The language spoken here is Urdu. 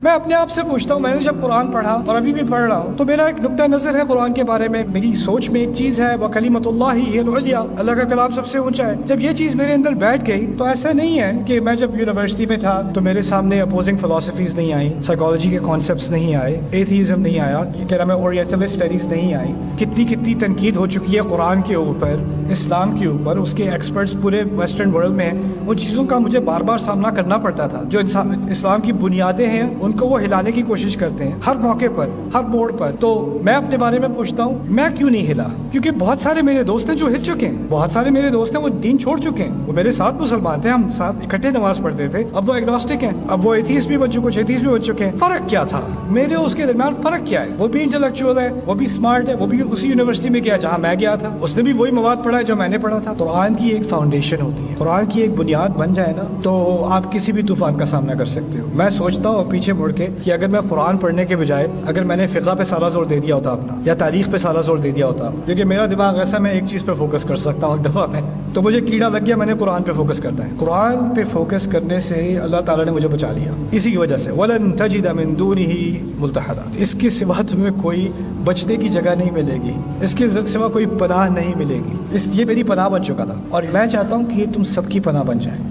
میں اپنے آپ سے پوچھتا ہوں، میں نے جب قرآن پڑھا اور ابھی بھی پڑھ رہا ہوں تو میرا ایک نقطہ نظر ہے قرآن کے بارے میں، میری سوچ میں ایک چیز ہے، وَكَلِمَةُ اللَّهِ هِيَ الْعُلْيَا، اللہ کا کلام سب سے اونچا ہے۔ جب یہ چیز میرے اندر بیٹھ گئی تو ایسا نہیں ہے کہ میں جب یونیورسٹی میں تھا تو میرے سامنے اپوزنگ فلاسفیز نہیں آئیں، سائیکالوجی کے کانسیپٹس نہیں آئے، ایتھیزم نہیں آیا، کیا نام ہے اورینٹلسٹ اسٹڈیز نہیں آئی، کتنی تنقید ہو چکی ہے قرآن کے اوپر، اسلام کے اوپر، اس کے ایکسپرٹس پورے ویسٹرن ورلڈ میں ہیں، ان چیزوں کا مجھے بار بار سامنا کرنا پڑتا تھا۔ جو اسلام کی بنیادیں ہیں ان کو وہ ہلانے کی کوشش کرتے ہیں ہر موقع پر، ہر موڑ پر۔ تو میں اپنے بارے میں پوچھتا ہوں میں کیوں نہیں ہلا؟ کیونکہ بہت سارے میرے دوست ہیں جو ہل چکے ہیں، بہت سارے میرے دوست ہیں وہ دین چھوڑ چکے ہیں، وہ میرے ساتھ مسلمان تھے، ہم ساتھ اکٹھے نماز پڑھتے تھے، اب وہ ایگنوسٹک ہیں، اب وہ ایتھیسٹ بھی بن چکے، کچھ ایتھیسٹ بھی بن چکے ہیں۔ فرق کیا تھا میرے اس کے درمیان؟ فرق کیا ہے؟ وہ بھی انٹلیکچوئل ہے، وہ بھی اسمارٹ ہے، وہ بھی اسی یونیورسٹی میں گیا جہاں میں گیا تھا، اس نے بھی وہی مواد پڑھا ہے جو میں نے پڑھا تھا۔ قرآن کی ایک فاؤنڈیشن ہوتی ہے، قرآن کی ایک بنیاد بن جائے نا تو آپ کسی بھی طوفان کا سامنا کر سکتے ہو۔ میں سوچتا ہوں پیچھے مڑ کے کہ اگر میں قرآن پڑھنے کے بجائے اگر میں نے فقہ پہ سارا زور دے دیا ہوتا اپنا، یا تاریخ پہ سارا زور دے دیا ہوتا، کیونکہ میرا دماغ ایسا میں ایک چیز پہ فوکس کر سکتا ہوں ایک دفعہ میں، تو مجھے کیڑا لگ گیا، میں نے قرآن پہ فوکس کرنا ہے۔ قرآن پہ فوکس کرنے سے اللہ تعالیٰ نے مجھے بچا لیا، اسی کی وجہ سے وَلَن تَجِدَ مِن دُونِهِ مُلْتَحَدًا، اس کے سوا تمہیں کوئی بچنے کی جگہ نہیں ملے گی، اس کے سوا کوئی پناہ نہیں ملے گی۔ یہ میری پناہ بن چکا تھا اور میں چاہتا ہوں کہ یہ تم سب کی پناہ بن جائے۔